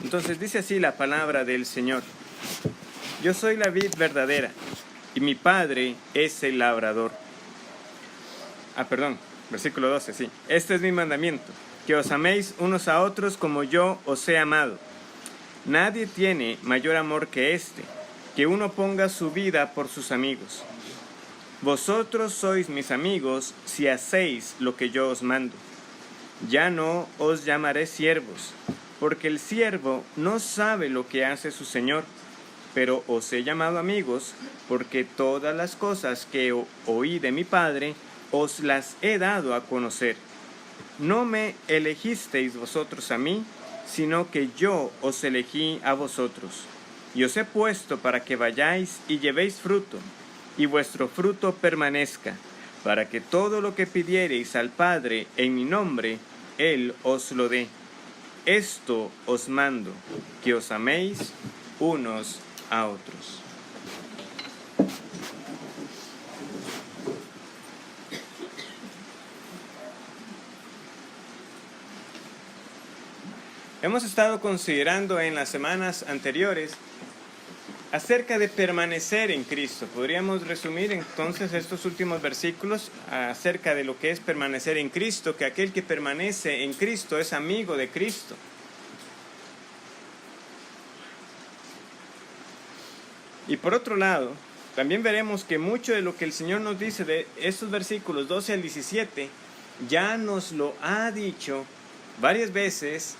Entonces dice así la palabra del Señor: Yo soy la vid verdadera, y mi Padre es el labrador. Versículo 12, sí. Este es mi mandamiento, que os améis unos a otros como yo os he amado. Nadie tiene mayor amor que este, que uno ponga su vida por sus amigos. Vosotros sois mis amigos si hacéis lo que yo os mando. Ya no os llamaré siervos, porque el siervo no sabe lo que hace su señor, pero os he llamado amigos, porque todas las cosas que oí de mi Padre os las he dado a conocer. No me elegisteis vosotros a mí, sino que yo os elegí a vosotros, y os he puesto para que vayáis y llevéis fruto, y vuestro fruto permanezca, para que todo lo que pidiereis al Padre en mi nombre, Él os lo dé. Esto os mando, que os améis unos a otros. Hemos estado considerando en las semanas anteriores acerca de permanecer en Cristo. Podríamos resumir entonces estos últimos versículos acerca de lo que es permanecer en Cristo, que aquel que permanece en Cristo es amigo de Cristo. Y por otro lado, también veremos que mucho de lo que el Señor nos dice de estos versículos 12 al 17, ya nos lo ha dicho varias veces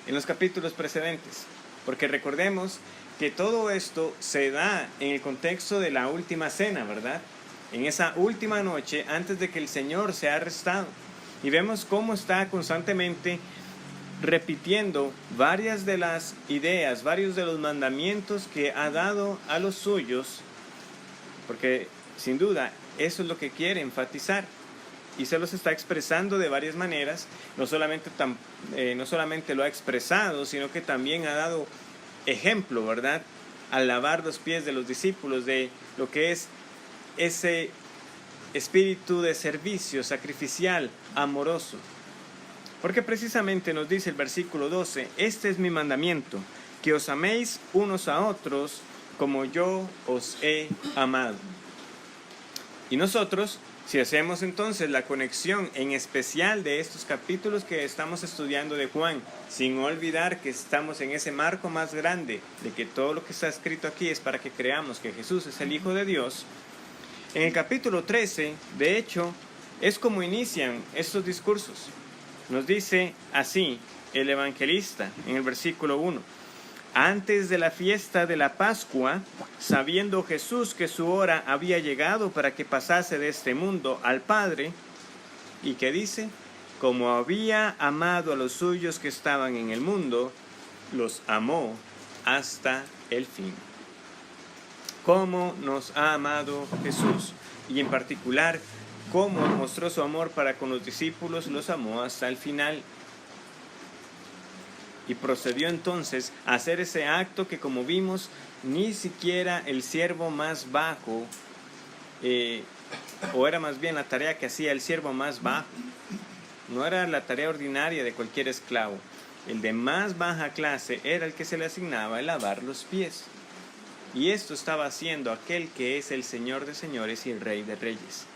en los capítulos precedentes. Porque recordemos que todo esto se da en el contexto de la última cena, ¿verdad? En esa última noche antes de que el Señor sea arrestado. Y vemos cómo está constantemente repitiendo varias de las ideas, varios de los mandamientos que ha dado a los suyos, porque sin duda eso es lo que quiere enfatizar. Y se los está expresando de varias maneras. No solamente lo ha expresado, sino que también ha dado ejemplo, ¿verdad? Al lavar los pies de los discípulos de lo que es ese espíritu de servicio sacrificial, amoroso. Porque precisamente nos dice el versículo 12, este es mi mandamiento, que os améis unos a otros como yo os he amado. Y nosotros, si hacemos entonces la conexión en especial de estos capítulos que estamos estudiando de Juan, sin olvidar que estamos en ese marco más grande de que todo lo que está escrito aquí es para que creamos que Jesús es el Hijo de Dios, en el capítulo 13, de hecho, es como inician estos discursos. Nos dice así el evangelista en el versículo 1. Antes de la fiesta de la Pascua, sabiendo Jesús que su hora había llegado para que pasase de este mundo al Padre, ¿y qué dice? Como había amado a los suyos que estaban en el mundo, los amó hasta el fin. ¿Cómo nos ha amado Jesús? Y en particular, cómo mostró su amor para con los discípulos, los amó hasta el final. Y procedió entonces a hacer ese acto que, como vimos, ni siquiera el siervo más bajo, o era más bien la tarea que hacía el siervo más bajo, no era la tarea ordinaria de cualquier esclavo. El de más baja clase era el que se le asignaba el lavar los pies. Y esto estaba haciendo aquel que es el Señor de señores y el Rey de reyes.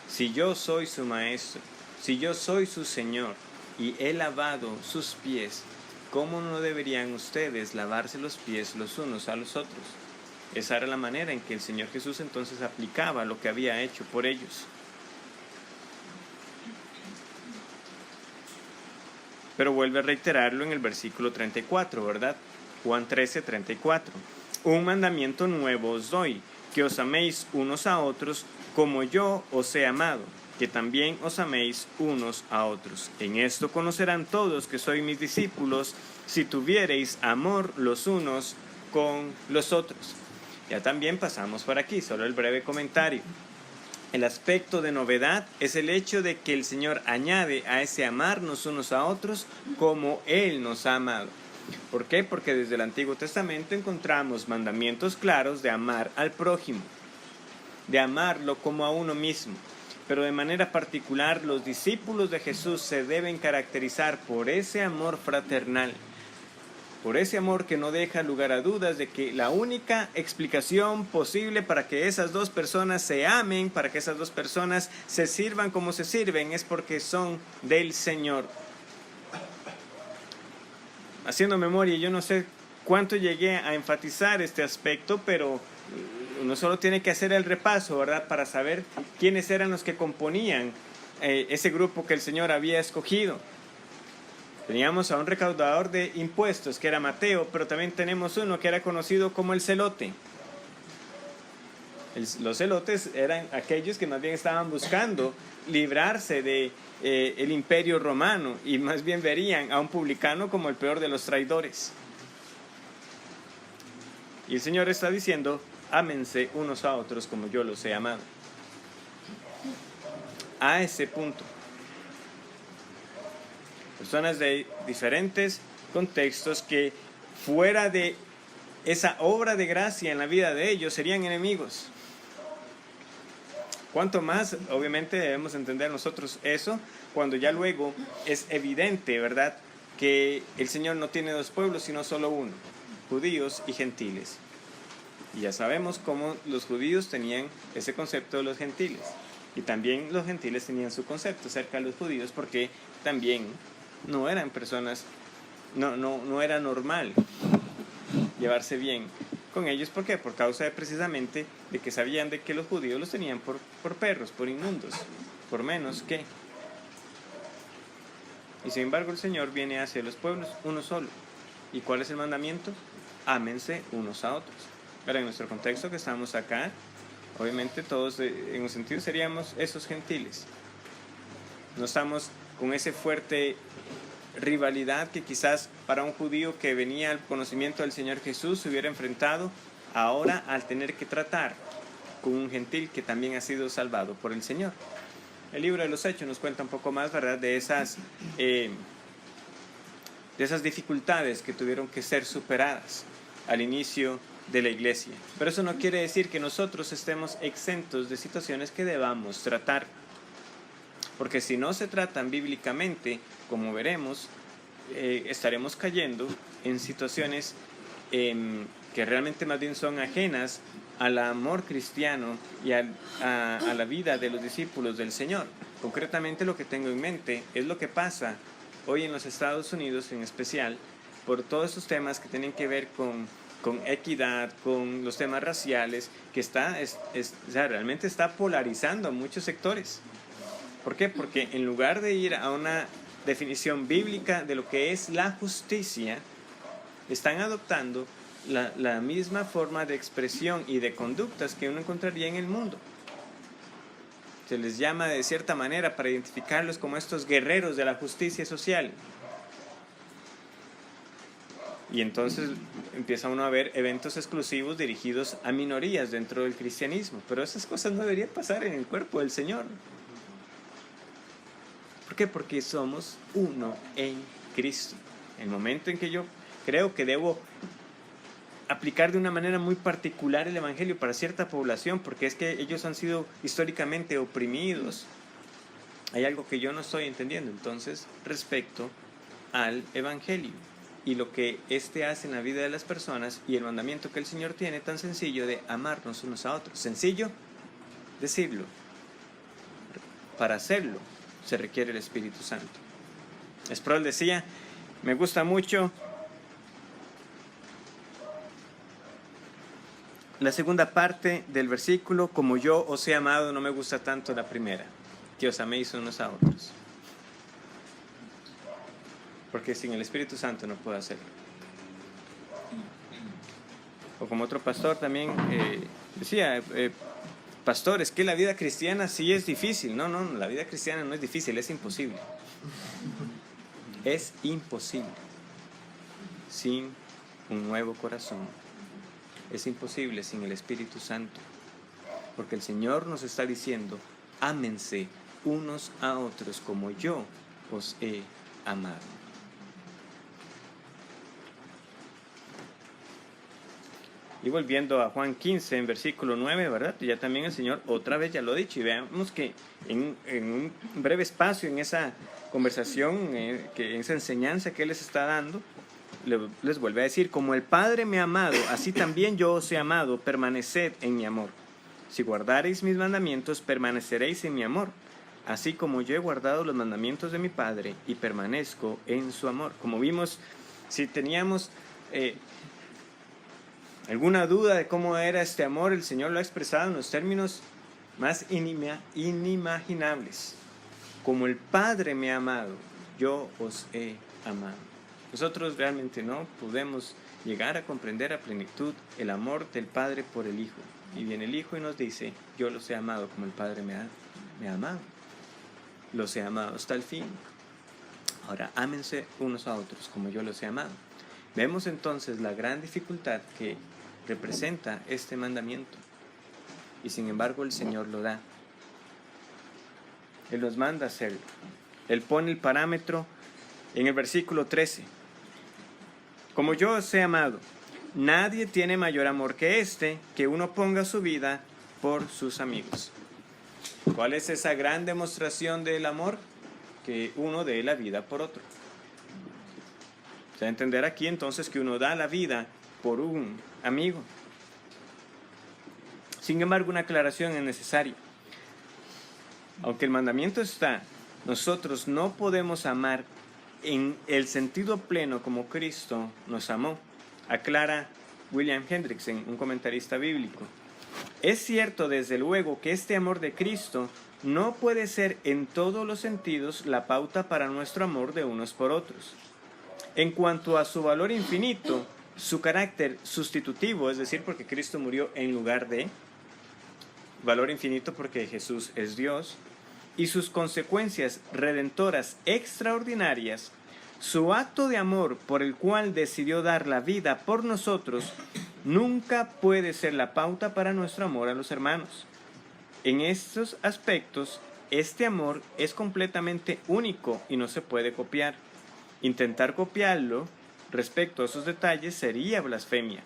Si yo soy su maestro, si yo soy su Señor, y he lavado sus pies, ¿cómo no deberían ustedes lavarse los pies los unos a los otros? Esa era la manera en que el Señor Jesús entonces aplicaba lo que había hecho por ellos. Pero vuelve a reiterarlo en el versículo 34, ¿verdad? Juan 13, 34. Un mandamiento nuevo os doy, que os améis unos a otros como yo os he amado, que también os améis unos a otros. En esto conocerán todos que sois mis discípulos, si tuviereis amor los unos con los otros. Ya también pasamos por aquí, solo el breve comentario. El aspecto de novedad es el hecho de que el Señor añade a ese amarnos unos a otros como Él nos ha amado. ¿Por qué? Porque desde el Antiguo Testamento encontramos mandamientos claros de amar al prójimo, de amarlo como a uno mismo. Pero de manera particular, los discípulos de Jesús se deben caracterizar por ese amor fraternal. por ese amor que no deja lugar a dudas de que la única explicación posible para que esas dos personas se amen, para que esas dos personas se sirvan como se sirven, es porque son del Señor. Haciendo memoria, yo no sé cuánto llegué a enfatizar este aspecto, pero uno solo tiene que hacer el repaso, ¿verdad?, para saber quiénes eran los que componían ese grupo que el Señor había escogido. Teníamos a un recaudador de impuestos, que era Mateo, pero también tenemos uno que era conocido como el celote. Los celotes eran aquellos que más bien estaban buscando librarse de el imperio romano, y más bien verían a un publicano como el peor de los traidores. Y el Señor está diciendo: ámense unos a otros como yo los he amado. A ese punto. Personas de diferentes contextos que fuera de esa obra de gracia en la vida de ellos serían enemigos. Cuanto más, obviamente, debemos entender nosotros eso cuando ya luego es evidente, ¿verdad?, que el Señor no tiene dos pueblos, sino solo uno: judíos y gentiles. Y ya sabemos cómo los judíos tenían ese concepto de los gentiles. Y también los gentiles tenían su concepto acerca de los judíos, porque también no eran personas, no era normal llevarse bien con ellos. ¿Por qué? Por causa de precisamente de que sabían de que los judíos los tenían por perros, por inmundos, por menos que. Y sin embargo el Señor viene hacia los pueblos uno solo. ¿Y cuál es el mandamiento? Ámense unos a otros. Ahora, en nuestro contexto que estamos acá, obviamente todos en un sentido seríamos esos gentiles. No estamos con ese fuerte rivalidad que quizás para un judío que venía al conocimiento del Señor Jesús se hubiera enfrentado ahora al tener que tratar con un gentil que también ha sido salvado por el Señor. El libro de los Hechos nos cuenta un poco más, ¿verdad?, de esas dificultades que tuvieron que ser superadas al inicio de la iglesia. Pero eso no quiere decir que nosotros estemos exentos de situaciones que debamos tratar. Porque si no se tratan bíblicamente, como veremos, estaremos cayendo en situaciones que realmente más bien son ajenas al amor cristiano y a la vida de los discípulos del Señor. Concretamente, lo que tengo en mente es lo que pasa hoy en los Estados Unidos, en especial por todos esos temas que tienen que ver con equidad, con los temas raciales, que o sea, realmente está polarizando a muchos sectores. ¿Por qué? Porque en lugar de ir a una definición bíblica de lo que es la justicia, están adoptando la misma forma de expresión y de conductas que uno encontraría en el mundo. Se les llama de cierta manera para identificarlos como estos guerreros de la justicia social. Y entonces empieza uno a ver eventos exclusivos dirigidos a minorías dentro del cristianismo. Pero esas cosas no deberían pasar en el cuerpo del Señor. ¿Por qué? Porque somos uno en Cristo. El momento en que yo creo que debo aplicar de una manera muy particular el Evangelio para cierta población, porque es que ellos han sido históricamente oprimidos, hay algo que yo no estoy entendiendo entonces respecto al Evangelio y lo que éste hace en la vida de las personas, y el mandamiento que el Señor tiene tan sencillo de amarnos unos a otros. Sencillo decirlo, para hacerlo se requiere el Espíritu Santo. Sproul decía, me gusta mucho la segunda parte del versículo: como yo os he amado. No me gusta tanto la primera, que os améis unos a otros, porque sin el Espíritu Santo no puedo hacerlo. O como otro pastor también decía, pastor, es que la vida cristiana sí es difícil. No, la vida cristiana no es difícil, es imposible. Es imposible sin un nuevo corazón. Es imposible sin el Espíritu Santo, porque el Señor nos está diciendo: ámense unos a otros como yo os he amado. Y volviendo a Juan 15, en versículo 9, ¿verdad? Ya también el Señor otra vez ya lo ha dicho, y veamos que en un breve espacio, en esa conversación, en esa enseñanza que Él les está dando, les vuelve a decir, como el Padre me ha amado, así también yo os he amado, permaneced en mi amor. Si guardareis mis mandamientos, permaneceréis en mi amor, así como yo he guardado los mandamientos de mi Padre y permanezco en su amor. Como vimos, si teníamos alguna duda de cómo era este amor, el Señor lo ha expresado en los términos más inimaginables. Como el Padre me ha amado, yo os he amado. Nosotros realmente no podemos llegar a comprender a plenitud el amor del Padre por el Hijo. Y viene el Hijo y nos dice, yo los he amado como el Padre me ha amado. Los he amado hasta el fin. Ahora, ámense unos a otros como yo los he amado. Vemos entonces la gran dificultad que representa este mandamiento. Y sin embargo el Señor lo da. Él nos manda a hacerlo. Él pone el parámetro en el versículo 13. Como yo os he amado, nadie tiene mayor amor que este, que uno ponga su vida por sus amigos. ¿Cuál es esa gran demostración del amor? Que uno dé la vida por otro. Se va a entender aquí entonces que uno da la vida por un amigo. Sin embargo, una aclaración es necesaria. Aunque el mandamiento está, nosotros no podemos amar en el sentido pleno como Cristo nos amó, aclara William Hendrickson, un comentarista bíblico. Es cierto, desde luego, que este amor de Cristo no puede ser en todos los sentidos la pauta para nuestro amor de unos por otros. En cuanto a su valor infinito, su carácter sustitutivo, es decir, porque Cristo murió en lugar de, valor infinito porque Jesús es Dios, y sus consecuencias redentoras extraordinarias, su acto de amor por el cual decidió dar la vida por nosotros, nunca puede ser la pauta para nuestro amor a los hermanos. En estos aspectos, este amor es completamente único y no se puede copiar. Intentar copiarlo respecto a esos detalles sería blasfemia.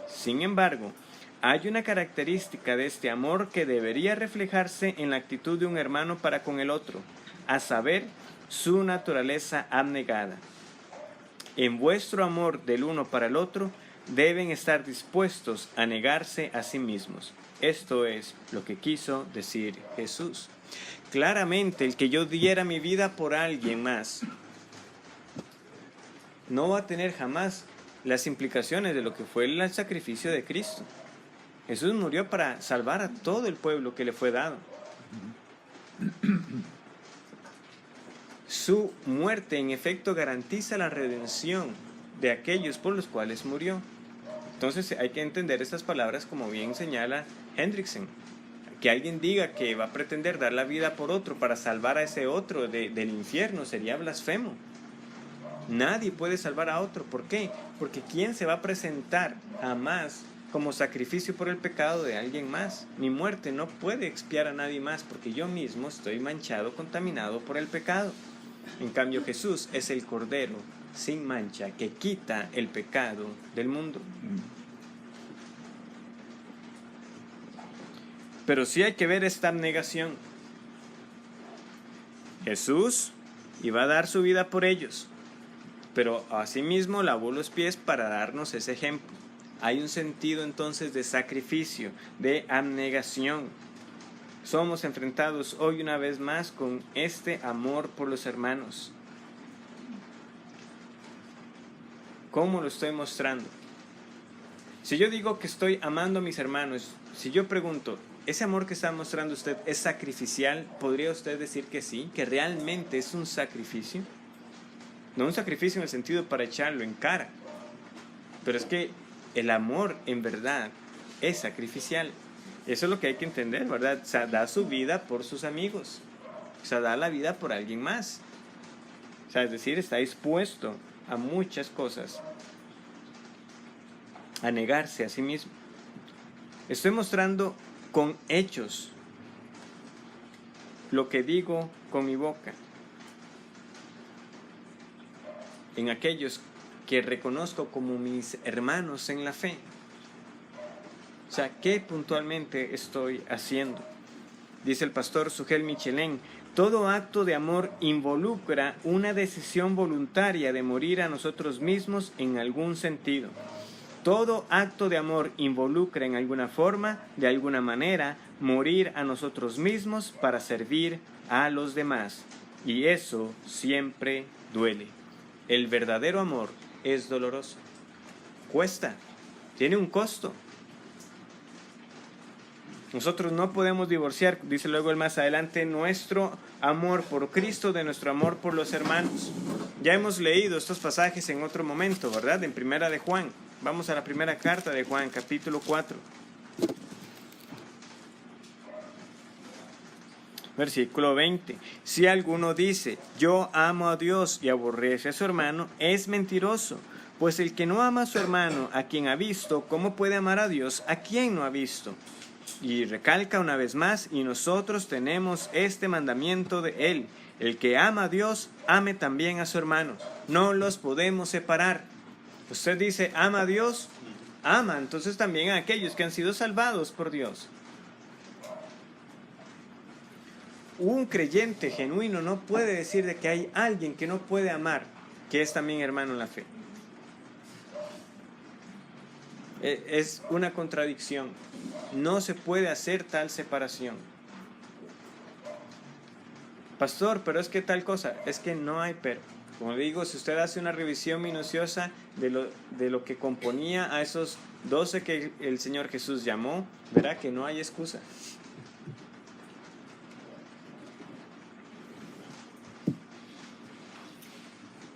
Sin embargo, hay una característica de este amor que debería reflejarse en la actitud de un hermano para con el otro, a saber, su naturaleza abnegada. En vuestro amor del uno para el otro, deben estar dispuestos a negarse a sí mismos. Esto es lo que quiso decir Jesús. Claramente, el que yo diera mi vida por alguien más no va a tener jamás las implicaciones de lo que fue el sacrificio de Cristo. Jesús murió para salvar a todo el pueblo que le fue dado. Su muerte, en efecto, garantiza la redención de aquellos por los cuales murió. Entonces hay que entender estas palabras como bien señala Hendrickson. Que alguien diga que va a pretender dar la vida por otro para salvar a ese otro del infierno sería blasfemo. Nadie puede salvar a otro. ¿Por qué? Porque ¿quién se va a presentar jamás como sacrificio por el pecado de alguien más? Mi muerte no puede expiar a nadie más porque yo mismo estoy manchado, contaminado por el pecado. En cambio, Jesús es el Cordero sin mancha que quita el pecado del mundo. Pero sí hay que ver esta abnegación. Jesús iba a dar su vida por ellos, pero asimismo lavó los pies para darnos ese ejemplo. Hay un sentido entonces de sacrificio, de abnegación. Somos enfrentados hoy una vez más con este amor por los hermanos. ¿Cómo lo estoy mostrando? Si yo digo que estoy amando a mis hermanos, si yo pregunto, ¿ese amor que está mostrando usted es sacrificial? ¿Podría usted decir que sí? ¿Que realmente es un sacrificio? No un sacrificio en el sentido para echarlo en cara, pero es que el amor en verdad es sacrificial. Eso es lo que hay que entender, ¿verdad? O sea, da su vida por sus amigos. O sea, da la vida por alguien más. O sea, es decir, está dispuesto a muchas cosas, a negarse a sí mismo. Estoy mostrando con hechos lo que digo con mi boca en aquellos que reconozco como mis hermanos en la fe. O sea, ¿qué puntualmente estoy haciendo? Dice el pastor Sugel Michelén, Todo acto de amor involucra una decisión voluntaria de morir a nosotros mismos en algún sentido. Todo acto de amor involucra en alguna forma, de alguna manera, morir a nosotros mismos para servir a los demás. Y eso siempre duele. El verdadero amor es doloroso. Cuesta, tiene un costo. Nosotros no podemos divorciar, dice luego él más adelante, nuestro amor por Cristo de nuestro amor por los hermanos. Ya hemos leído estos pasajes en otro momento, ¿verdad? En Primera de Juan. Vamos a la primera carta de Juan, capítulo 4. Versículo 20. Si alguno dice, yo amo a Dios y aborrece a su hermano, es mentiroso. Pues el que no ama a su hermano, a quien ha visto, ¿cómo puede amar a Dios, a quien no ha visto? Y recalca una vez más, y nosotros tenemos este mandamiento de él. El que ama a Dios, ame también a su hermano. No los podemos separar. Usted dice, ama a Dios, ama entonces también a aquellos que han sido salvados por Dios. Un creyente genuino no puede decir de que hay alguien que no puede amar, que es también hermano en la fe. Es una contradicción. No se puede hacer tal separación. Pastor, pero es que tal cosa, es que no hay pero. Como digo, si usted hace una revisión minuciosa de lo que componía a esos 12 que el Señor Jesús llamó, verá que no hay excusa.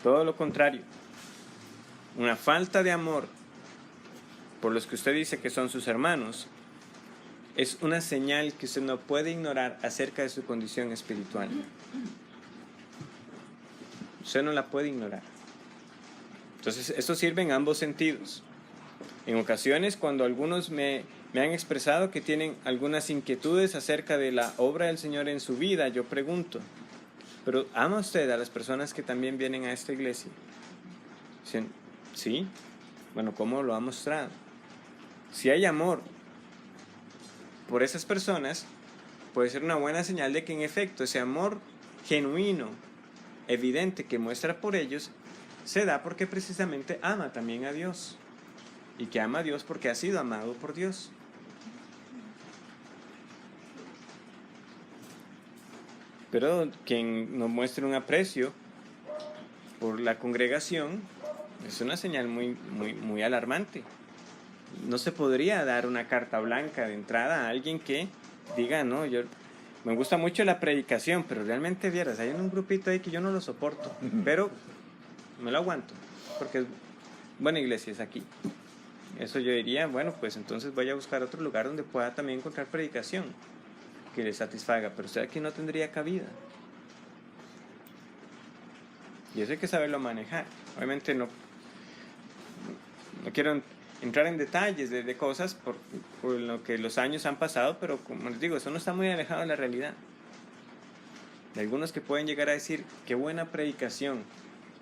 Todo lo contrario. Una falta de amor por los que usted dice que son sus hermanos es una señal que usted no puede ignorar acerca de su condición espiritual. Usted no la puede ignorar. Entonces, esto sirve en ambos sentidos. En ocasiones, cuando algunos me han expresado que tienen algunas inquietudes acerca de la obra del Señor en su vida, yo pregunto, ¿pero ama usted a las personas que también vienen a esta iglesia? Dicen, sí. Bueno, ¿cómo lo ha mostrado? Si hay amor por esas personas, puede ser una buena señal de que en efecto ese amor genuino, evidente que muestra por ellos, se da porque precisamente ama también a Dios. Y que ama a Dios porque ha sido amado por Dios. Pero quien nos muestre un aprecio por la congregación es una señal muy alarmante. No se podría dar una carta blanca de entrada a alguien que diga, no, yo me gusta mucho la predicación, pero realmente vieras, hay un grupito ahí que yo no lo soporto, pero me lo aguanto, porque es buena iglesia, es aquí. Eso yo diría, bueno, pues entonces vaya a buscar otro lugar donde pueda también encontrar predicación que le satisfaga, pero usted aquí no tendría cabida. Y eso hay que saberlo manejar. Obviamente no quiero entrar en detalles de cosas por lo que los años han pasado, pero como les digo, eso no está muy alejado de la realidad. De algunos que pueden llegar a decir, qué buena predicación,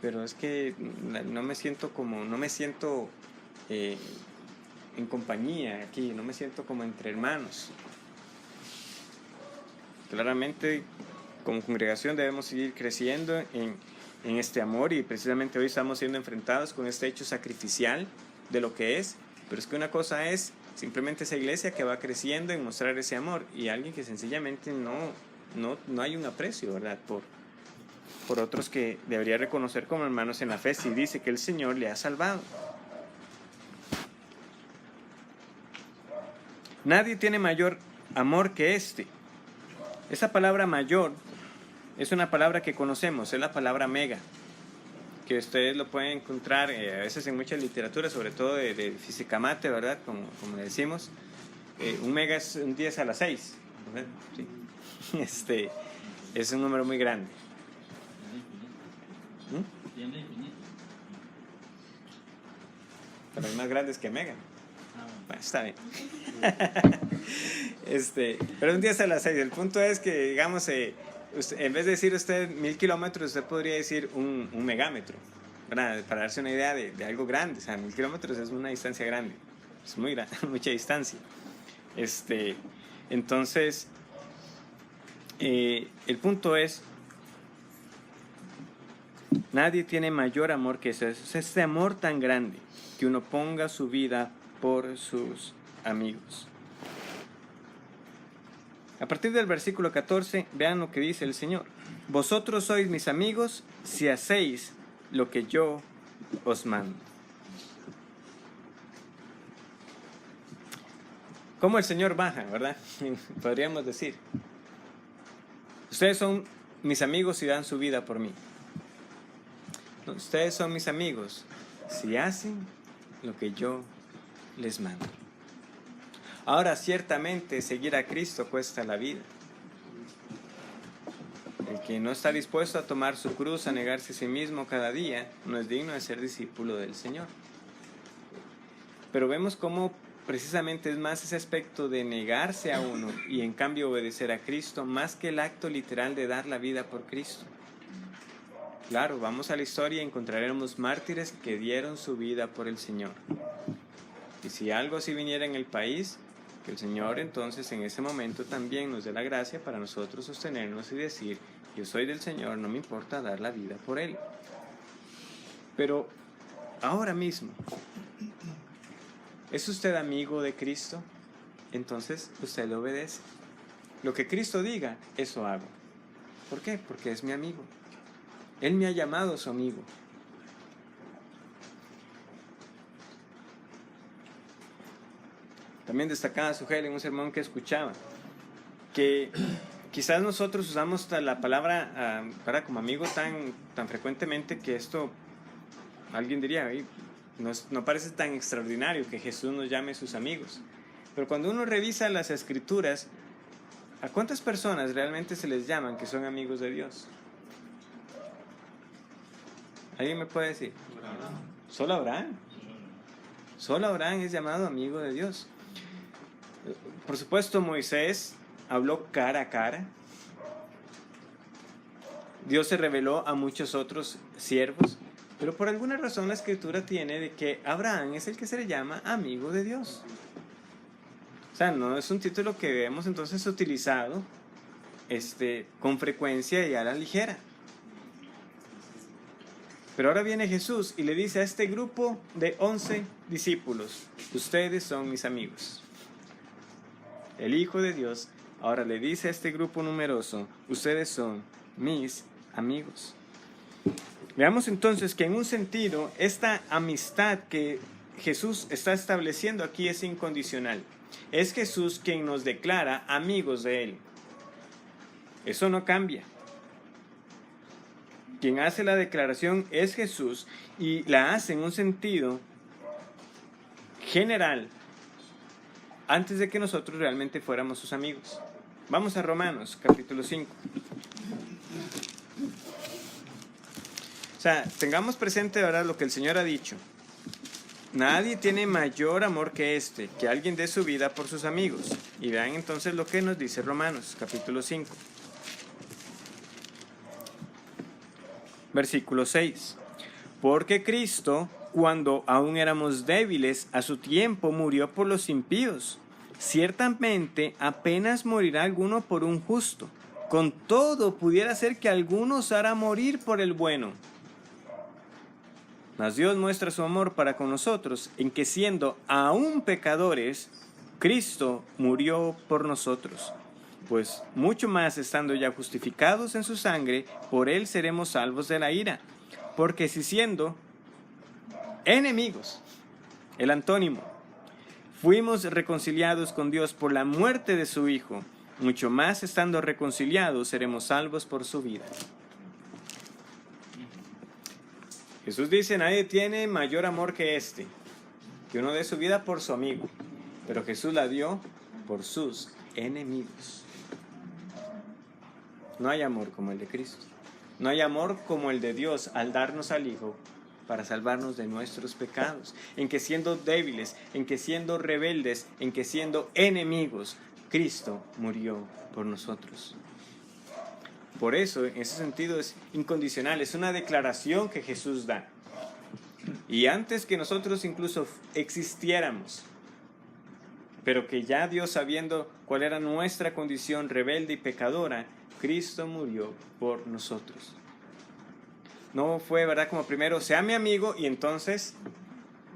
pero es que no me siento en compañía aquí, no me siento como entre hermanos. Claramente, como congregación debemos seguir creciendo en este amor, y precisamente hoy estamos siendo enfrentados con este hecho sacrificial de lo que es, pero es que una cosa es simplemente esa iglesia que va creciendo en mostrar ese amor, y alguien que sencillamente no hay un aprecio, ¿verdad? Por otros que debería reconocer como hermanos en la fe, si dice que el Señor le ha salvado. Nadie tiene mayor amor que este. Esa palabra mayor es una palabra que conocemos, es la palabra mega, que ustedes lo pueden encontrar a veces en mucha literatura, sobre todo de física mate, ¿verdad? Como le decimos. Un mega es un 10 a la 6, ¿verdad? Sí. Es un número muy grande. Pero hay más grandes que mega. Bueno, está bien. Pero un 10 a la 6. El punto es que, digamos, en vez de decir usted 1000 kilómetros, usted podría decir un megámetro, ¿verdad? Para darse una idea de algo grande. O sea, 1000 kilómetros es una distancia grande. Es muy grande, mucha distancia. Entonces, el punto es, nadie tiene mayor amor que ese. Es este amor tan grande que uno ponga su vida por sus amigos. A partir del versículo 14, vean lo que dice el Señor. Vosotros sois mis amigos si hacéis lo que yo os mando. Como el Señor baja, ¿verdad? Podríamos decir. Ustedes son mis amigos si dan su vida por mí. Ustedes son mis amigos si hacen lo que yo les mando. Ahora, ciertamente, seguir a Cristo cuesta la vida. El que no está dispuesto a tomar su cruz, a negarse a sí mismo cada día, no es digno de ser discípulo del Señor. Pero vemos cómo precisamente es más ese aspecto de negarse a uno y en cambio obedecer a Cristo, más que el acto literal de dar la vida por Cristo. Claro, vamos a la historia y encontraremos mártires que dieron su vida por el Señor. Y si algo así viniera en el país, que el Señor entonces en ese momento también nos dé la gracia para nosotros sostenernos y decir, yo soy del Señor, no me importa dar la vida por Él. Pero ahora mismo, ¿es usted amigo de Cristo? Entonces usted le obedece. Lo que Cristo diga, eso hago. ¿Por qué? Porque es mi amigo. Él me ha llamado su amigo. También destacaba Sujel en un sermón que escuchaba, que quizás nosotros usamos la palabra para como amigo tan frecuentemente que esto, alguien diría, no parece tan extraordinario que Jesús nos llame sus amigos. Pero cuando uno revisa las Escrituras, ¿a cuántas personas realmente se les llaman que son amigos de Dios? ¿Alguien me puede decir? Solo Abraham. Solo Abraham es llamado amigo de Dios. Por supuesto, Moisés habló cara a cara. Dios se reveló a muchos otros siervos, pero por alguna razón la Escritura tiene de que Abraham es el que se le llama amigo de Dios. O sea, no es un título que vemos entonces utilizado con frecuencia y a la ligera. Pero ahora viene Jesús y le dice a este grupo de 11 discípulos, ustedes son mis amigos. El Hijo de Dios ahora le dice a este grupo numeroso, ustedes son mis amigos. Veamos entonces que en un sentido esta amistad que Jesús está estableciendo aquí es incondicional. Es Jesús quien nos declara amigos de Él. Eso no cambia. Quien hace la declaración es Jesús y la hace en un sentido general antes de que nosotros realmente fuéramos sus amigos. Vamos a Romanos, capítulo 5. O sea, tengamos presente ahora lo que el Señor ha dicho. Nadie tiene mayor amor que este, que alguien dé su vida por sus amigos. Y vean entonces lo que nos dice Romanos, capítulo 5. Versículo 6. Porque Cristo, cuando aún éramos débiles, a su tiempo murió por los impíos. Ciertamente apenas morirá alguno por un justo. Con todo pudiera ser que alguno osara morir por el bueno. Mas Dios muestra su amor para con nosotros en que siendo aún pecadores, Cristo murió por nosotros. Pues mucho más estando ya justificados en su sangre, por él seremos salvos de la ira. Porque si siendo enemigos, el antónimo, fuimos reconciliados con Dios por la muerte de su Hijo, mucho más estando reconciliados seremos salvos por su vida. Jesús dice, nadie tiene mayor amor que este, que uno dé su vida por su amigo, pero Jesús la dio por sus enemigos. No hay amor como el de Cristo. No hay amor como el de Dios al darnos al Hijo para salvarnos de nuestros pecados, en que siendo débiles, en que siendo rebeldes, en que siendo enemigos, Cristo murió por nosotros. Por eso, en ese sentido, es incondicional, es una declaración que Jesús da. Y antes que nosotros incluso existiéramos, pero que ya Dios, sabiendo cuál era nuestra condición rebelde y pecadora, Cristo murió por nosotros. No fue, ¿verdad? Como primero, sea mi amigo y entonces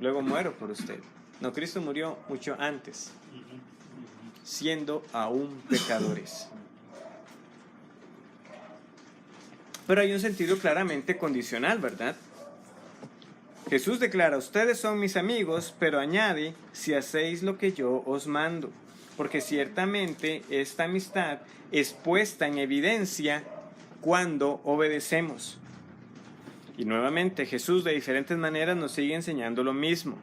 luego muero por usted. No, Cristo murió mucho antes, siendo aún pecadores. Pero hay un sentido claramente condicional, ¿verdad? Jesús declara, ustedes son mis amigos, pero añade, si hacéis lo que yo os mando. Porque ciertamente esta amistad es puesta en evidencia cuando obedecemos. Y nuevamente Jesús de diferentes maneras nos sigue enseñando lo mismo.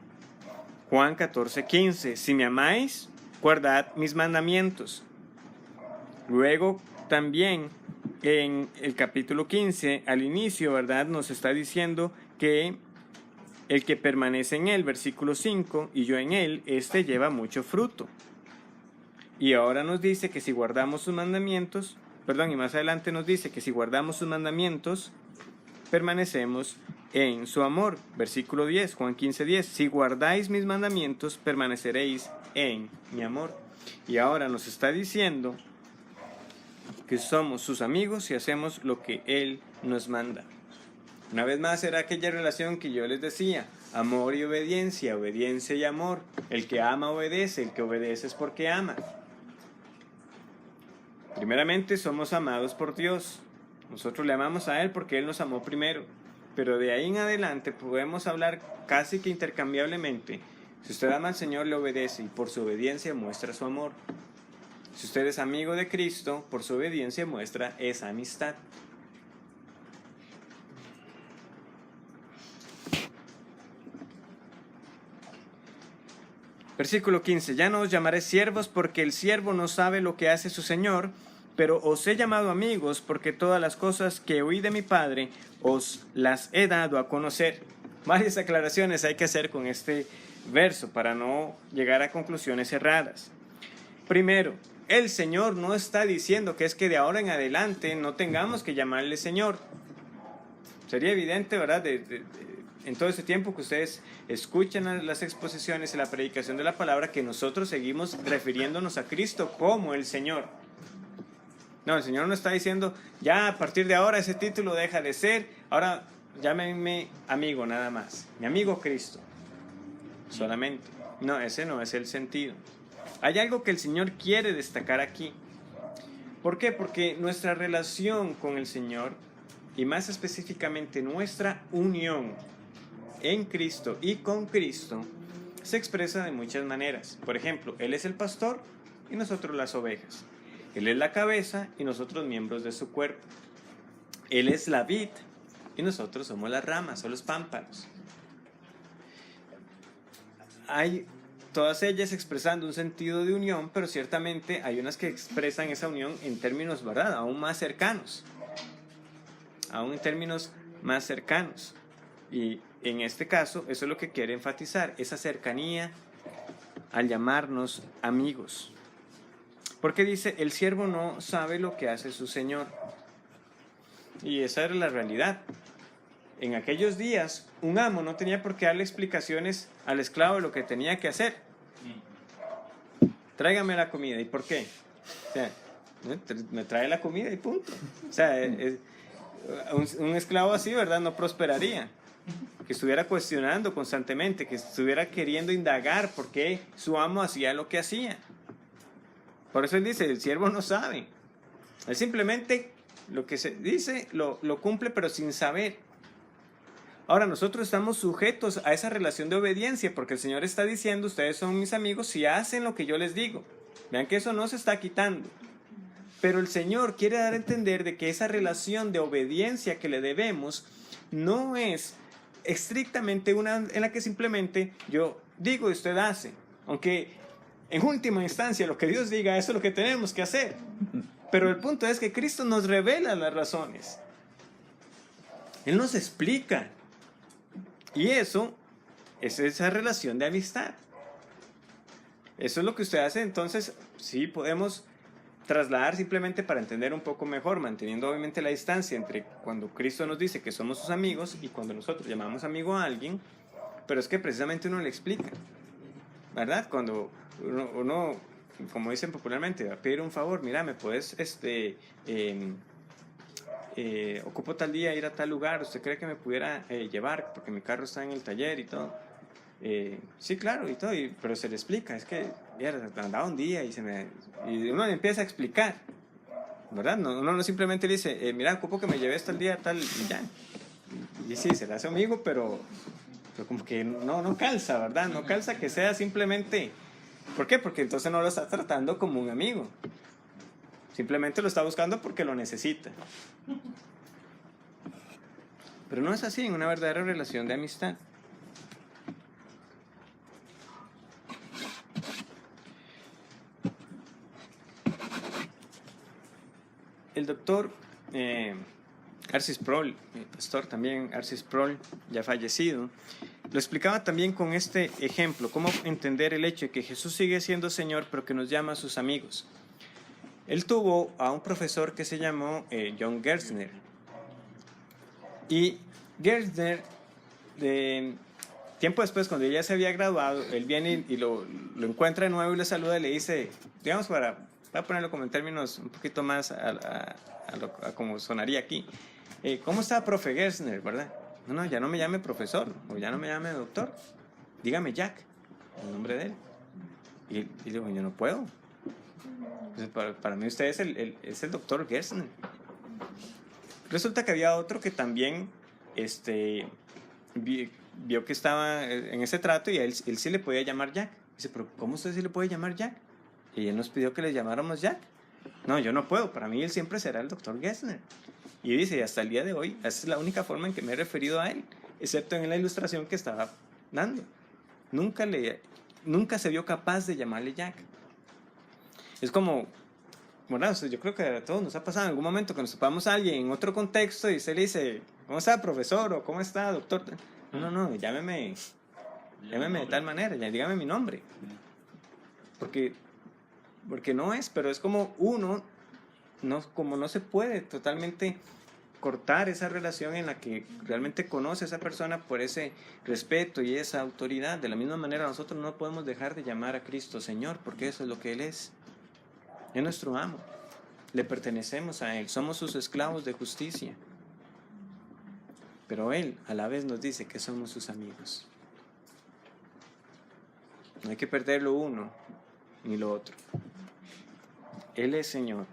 Juan 14:15, si me amáis, guardad mis mandamientos. Luego también en el capítulo 15, al inicio, ¿verdad? Nos está diciendo que el que permanece en él, versículo 5, y yo en él, este lleva mucho fruto. Y ahora nos dice que si guardamos sus mandamientos, y más adelante nos dice que si guardamos sus mandamientos, permanecemos en su amor. Versículo 10, Juan 15:10, si guardáis mis mandamientos, permaneceréis en mi amor. Y ahora nos está diciendo que somos sus amigos y hacemos lo que Él nos manda. Una vez más era aquella relación que yo les decía, amor y obediencia, obediencia y amor. El que ama obedece, el que obedece es porque ama. Primeramente somos amados por Dios. Nosotros le amamos a Él porque Él nos amó primero. Pero de ahí en adelante podemos hablar casi que intercambiablemente. Si usted ama al Señor, le obedece y por su obediencia muestra su amor. Si usted es amigo de Cristo, por su obediencia muestra esa amistad. Versículo 15, ya no os llamaré siervos porque el siervo no sabe lo que hace su Señor, pero os he llamado amigos porque todas las cosas que oí de mi Padre os las he dado a conocer. Varias aclaraciones hay que hacer con este verso para no llegar a conclusiones erradas. Primero, el Señor no está diciendo que es que de ahora en adelante no tengamos que llamarle Señor. Sería evidente, ¿verdad? En todo ese tiempo que ustedes escuchan las exposiciones y la predicación de la palabra, que nosotros seguimos refiriéndonos a Cristo como el Señor. No, el Señor no está diciendo, ya a partir de ahora ese título deja de ser, ahora llámenme amigo nada más, mi amigo Cristo, solamente. No, ese no es el sentido. Hay algo que el Señor quiere destacar aquí. ¿Por qué? Porque nuestra relación con el Señor, y más específicamente nuestra unión en Cristo y con Cristo, se expresa de muchas maneras. Por ejemplo, Él es el pastor y nosotros las ovejas. Él es la cabeza y nosotros miembros de su cuerpo. Él es la vid y nosotros somos las ramas o los pámpanos. Hay todas ellas expresando un sentido de unión, pero ciertamente hay unas que expresan esa unión en términos, ¿verdad?, aún más cercanos. Aún en términos más cercanos. Y en este caso, eso es lo que quiere enfatizar, esa cercanía al llamarnos amigos. Porque dice, el siervo no sabe lo que hace su Señor. Y esa era la realidad. En aquellos días, un amo no tenía por qué darle explicaciones al esclavo de lo que tenía que hacer. Tráigame la comida. ¿Y por qué? O sea, me trae la comida y punto. O sea, un esclavo así, ¿verdad?, no prosperaría. Que estuviera cuestionando constantemente, que estuviera queriendo indagar por qué su amo hacía lo que hacía. Por eso él dice, el siervo no sabe. Él simplemente lo que se dice lo cumple, pero sin saber. Ahora nosotros estamos sujetos a esa relación de obediencia, porque el Señor está diciendo, ustedes son mis amigos si hacen lo que yo les digo. Vean que eso no se está quitando. Pero el Señor quiere dar a entender de que esa relación de obediencia que le debemos no es estrictamente una en la que simplemente yo digo y usted hace. Aunque en última instancia lo que Dios diga, eso es lo que tenemos que hacer. Pero el punto es que Cristo nos revela las razones. Él nos explica. Y eso es esa relación de amistad. Eso es lo que usted hace. Entonces, sí podemos trasladar simplemente para entender un poco mejor, manteniendo obviamente la distancia entre cuando Cristo nos dice que somos sus amigos y cuando nosotros llamamos amigo a alguien, pero es que precisamente uno le explica, ¿verdad? Cuando uno como dicen popularmente, va a pedir un favor, mira, me puedes, ocupo tal día ir a tal lugar, ¿usted cree que me pudiera llevar? Porque mi carro está en el taller y todo. Sí, claro, y todo, pero se le explica, es que andaba un día y uno le empieza a explicar, ¿verdad? Uno no simplemente le dice, mira, ocupo que me lleves tal día, tal, y ya. Y sí, se le hace amigo, pero como que no calza, ¿verdad? No calza que sea simplemente... ¿Por qué? Porque entonces no lo está tratando como un amigo. Simplemente lo está buscando porque lo necesita. Pero no es así en una verdadera relación de amistad. El doctor Arcis Sproul, el pastor también Arcis Sproul, ya fallecido, lo explicaba también con este ejemplo, cómo entender el hecho de que Jesús sigue siendo Señor, pero que nos llama a sus amigos. Él tuvo a un profesor que se llamó John Gerstner. Y Gerstner, tiempo después, cuando ya se había graduado, él viene y lo encuentra de nuevo y le saluda y le dice, digamos, voy a ponerlo como en términos un poquito más a como sonaría aquí. ¿Cómo está, profe Gerstner, verdad? No, ya no me llame profesor, o ya no me llame doctor. Dígame Jack, el nombre de él. Y digo, yo no puedo. Entonces, para mí usted es el doctor Gerstner. Resulta que había otro que también vio que estaba en ese trato y él sí le podía llamar Jack. Dice, pero ¿cómo usted sí le puede llamar Jack? Y él nos pidió que le llamáramos Jack. No, yo no puedo. Para mí él siempre será el doctor Gerstner. Y dice, hasta el día de hoy, esa es la única forma en que me he referido a él, excepto en la ilustración que estaba dando. Nunca se vio capaz de llamarle Jack. Es como, bueno, yo creo que a todos nos ha pasado en algún momento que nos topamos a alguien en otro contexto y se le dice, ¿cómo está, profesor? O ¿cómo está, doctor? No, llámeme de tal manera, dígame mi nombre. Porque no es, pero es como como no se puede totalmente cortar esa relación en la que realmente conoce a esa persona por ese respeto y esa autoridad. De la misma manera, nosotros no podemos dejar de llamar a Cristo Señor, porque eso es lo que Él es. Es nuestro amo. Le pertenecemos a Él. Somos sus esclavos de justicia. Pero Él a la vez nos dice que somos sus amigos. No hay que perder lo uno ni lo otro. Él es Señor,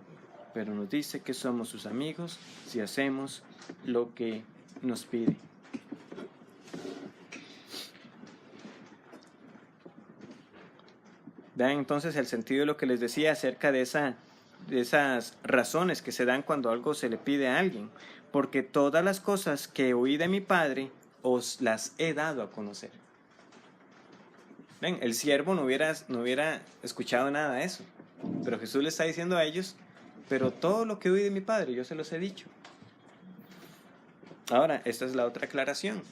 pero nos dice que somos sus amigos si hacemos lo que nos pide. Vean entonces el sentido de lo que les decía acerca de esas razones que se dan cuando algo se le pide a alguien. Porque todas las cosas que oí de mi Padre os las he dado a conocer. Ven, el siervo no hubiera escuchado nada de eso. Pero Jesús le está diciendo a ellos, pero todo lo que oí de mi Padre yo se los he dicho. Ahora, esta es la otra aclaración.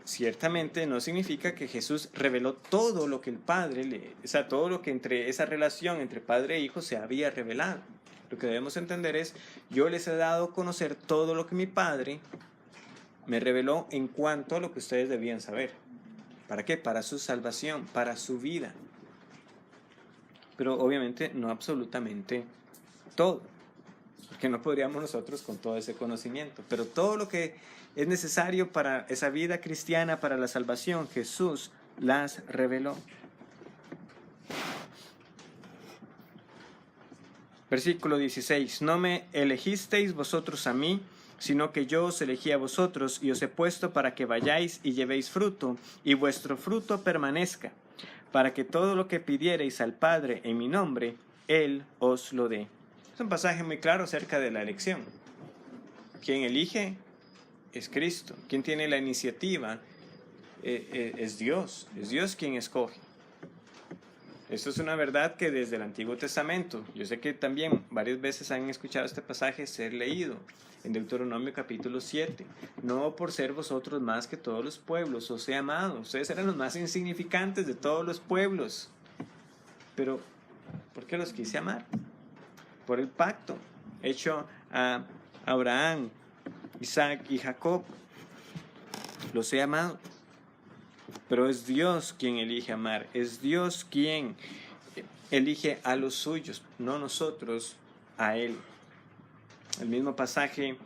Ciertamente no significa que Jesús reveló todo lo que el Padre, todo lo que entre esa relación entre Padre e Hijo se había revelado. Lo que debemos entender es, yo les he dado a conocer todo lo que mi Padre me reveló en cuanto a lo que ustedes debían saber. ¿Para qué? Para su salvación, para su vida. Pero obviamente no absolutamente todo, porque no podríamos nosotros con todo ese conocimiento, pero todo lo que es necesario para esa vida cristiana, para la salvación, Jesús las reveló. Versículo 16, no me elegisteis vosotros a mí, sino que yo os elegí a vosotros y os he puesto para que vayáis y llevéis fruto, y vuestro fruto permanezca, para que todo lo que pidiereis al Padre en mi nombre, Él os lo dé. Es un pasaje muy claro acerca de la elección. Quien elige es Cristo. Quien tiene la iniciativa es Dios quien escoge. Esto es una verdad que desde el Antiguo Testamento, yo sé que también varias veces han escuchado este pasaje ser leído en Deuteronomio capítulo 7. No por ser vosotros más que todos los pueblos, os he amado. Ustedes eran los más insignificantes de todos los pueblos. Pero, ¿por qué los quise amar? Por el pacto hecho a Abraham, Isaac y Jacob. Los he amado. Pero es Dios quien elige amar. Es Dios quien elige a los suyos, no nosotros a Él. El mismo pasaje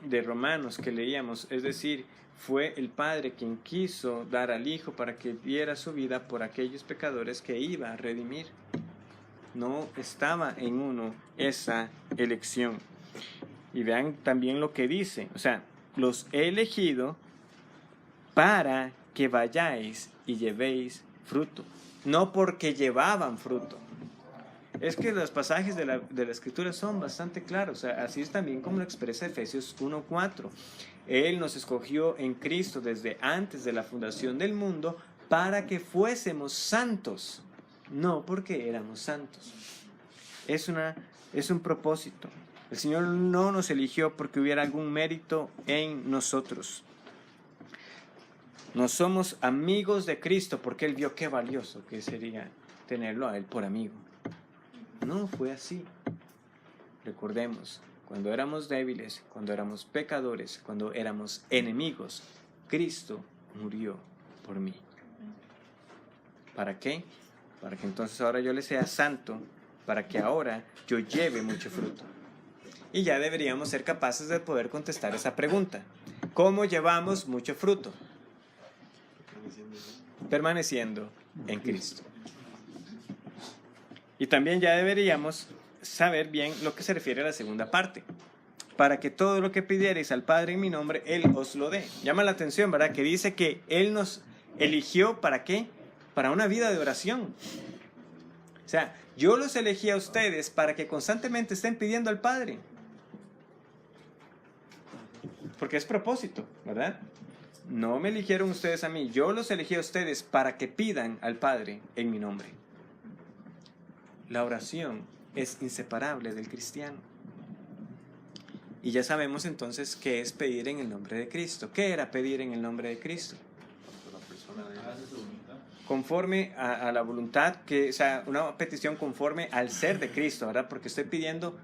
de Romanos que leíamos, es decir, fue el Padre quien quiso dar al Hijo para que diera su vida por aquellos pecadores que iba a redimir. No estaba en uno esa elección. Y vean también lo que dice, o sea, los he elegido para que vayáis y llevéis fruto, no porque llevaban fruto. Es que los pasajes de la Escritura son bastante claros, o sea, así es también como lo expresa Efesios 1:4. Él nos escogió en Cristo desde antes de la fundación del mundo para que fuésemos santos, no porque éramos santos. Es un propósito. El Señor no nos eligió porque hubiera algún mérito en nosotros. No somos amigos de Cristo porque Él vio qué valioso que sería tenerlo a Él por amigo. No fue así. Recordemos, cuando éramos débiles, cuando éramos pecadores, cuando éramos enemigos, Cristo murió por mí. ¿Para qué? Para que entonces ahora yo le sea santo, para que ahora yo lleve mucho fruto. Y ya deberíamos ser capaces de poder contestar esa pregunta. ¿Cómo llevamos mucho fruto? Permaneciendo en Cristo. Y también ya deberíamos saber bien lo que se refiere a la segunda parte. Para que todo lo que pidierais al Padre en mi nombre, Él os lo dé. Llama la atención, ¿verdad? Que dice que Él nos eligió, ¿para qué? Para una vida de oración. O sea, yo los elegí a ustedes para que constantemente estén pidiendo al Padre. Porque es propósito, ¿verdad? No me eligieron ustedes a mí, yo los elegí a ustedes para que pidan al Padre en mi nombre. La oración es inseparable del cristiano. Y ya sabemos entonces qué es pedir en el nombre de Cristo. ¿Qué era pedir en el nombre de Cristo? Conforme a la voluntad, o sea, una petición conforme al ser de Cristo, ¿verdad? Porque estoy pidiendo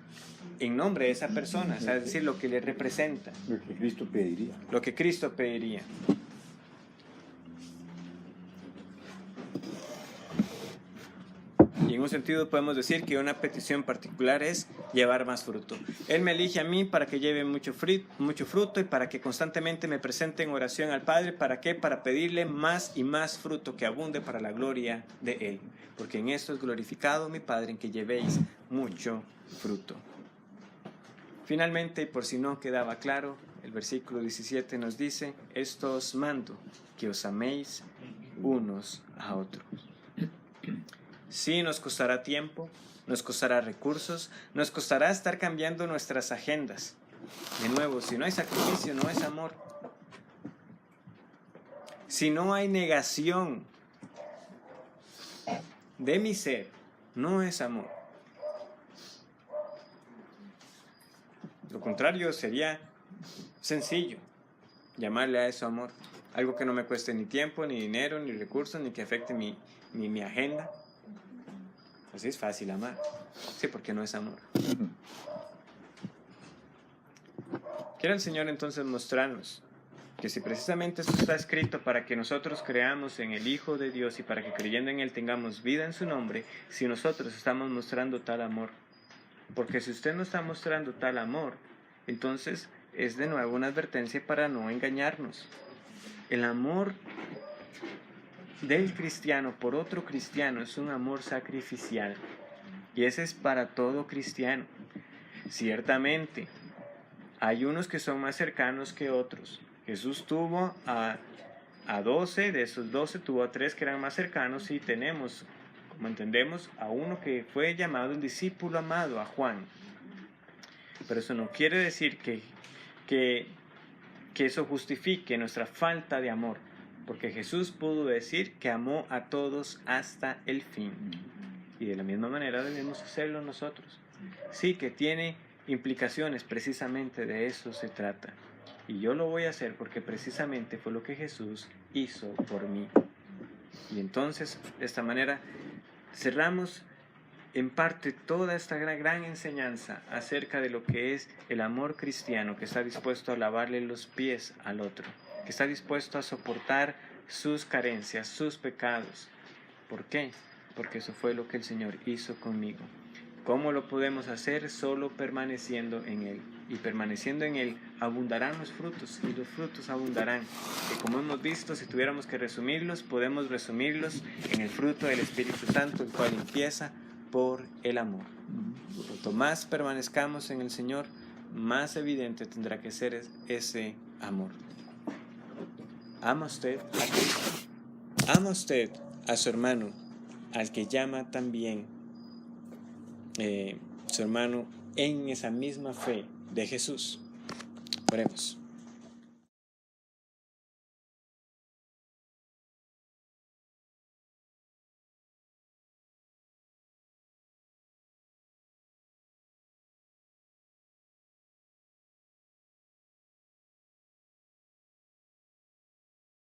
en nombre de esa persona, o sea, es decir, lo que le representa. Lo que Cristo pediría. Lo que Cristo pediría. Y en un sentido podemos decir que una petición particular es llevar más fruto. Él me elige a mí para que lleve mucho fruto y para que constantemente me presente en oración al Padre. ¿Para qué? Para pedirle más y más fruto que abunde para la gloria de Él. Porque en esto es glorificado mi Padre, en que llevéis mucho fruto. Finalmente, y por si no quedaba claro, el versículo 17 nos dice: esto os mando, que os améis unos a otros. Sí, nos costará tiempo, nos costará recursos, nos costará estar cambiando nuestras agendas. De nuevo, si no hay sacrificio, no es amor. Si no hay negación de mi ser, no es amor. Lo contrario sería sencillo, llamarle a eso amor. Algo que no me cueste ni tiempo, ni dinero, ni recursos, ni que afecte mi agenda. Así es fácil amar. Sí, porque no es amor. Quiere el Señor entonces mostrarnos que si precisamente esto está escrito para que nosotros creamos en el Hijo de Dios y para que creyendo en Él tengamos vida en su nombre, si nosotros estamos mostrando tal amor. Porque si usted no está mostrando tal amor, entonces es de nuevo una advertencia para no engañarnos. El amor del cristiano por otro cristiano es un amor sacrificial. Y ese es para todo cristiano. Ciertamente, hay unos que son más cercanos que otros. Jesús tuvo a 12, de esos 12 tuvo a 3 que eran más cercanos y tenemos, como entendemos, a uno que fue llamado el discípulo amado, a Juan. Pero eso no quiere decir que eso justifique nuestra falta de amor, porque Jesús pudo decir que amó a todos hasta el fin. Y de la misma manera debemos hacerlo nosotros. Sí, que tiene implicaciones, precisamente de eso se trata. Y yo lo voy a hacer porque precisamente fue lo que Jesús hizo por mí. Y entonces, de esta manera, cerramos en parte toda esta gran enseñanza acerca de lo que es el amor cristiano, que está dispuesto a lavarle los pies al otro, que está dispuesto a soportar sus carencias, sus pecados. ¿Por qué? porque eso fue lo que el Señor hizo conmigo. ¿Cómo lo podemos hacer? Solo permaneciendo en Él. Y permaneciendo en Él abundarán los frutos, y los frutos abundarán. Y como hemos visto, si tuviéramos que resumirlos, podemos resumirlos en el fruto del Espíritu Santo, el cual empieza por el amor. Cuanto más permanezcamos en el Señor, más evidente tendrá que ser ese amor. ¿Ama usted a Cristo? ¿Ama usted a su hermano, al que llama también su hermano en esa misma fe de Jesús? Oremos.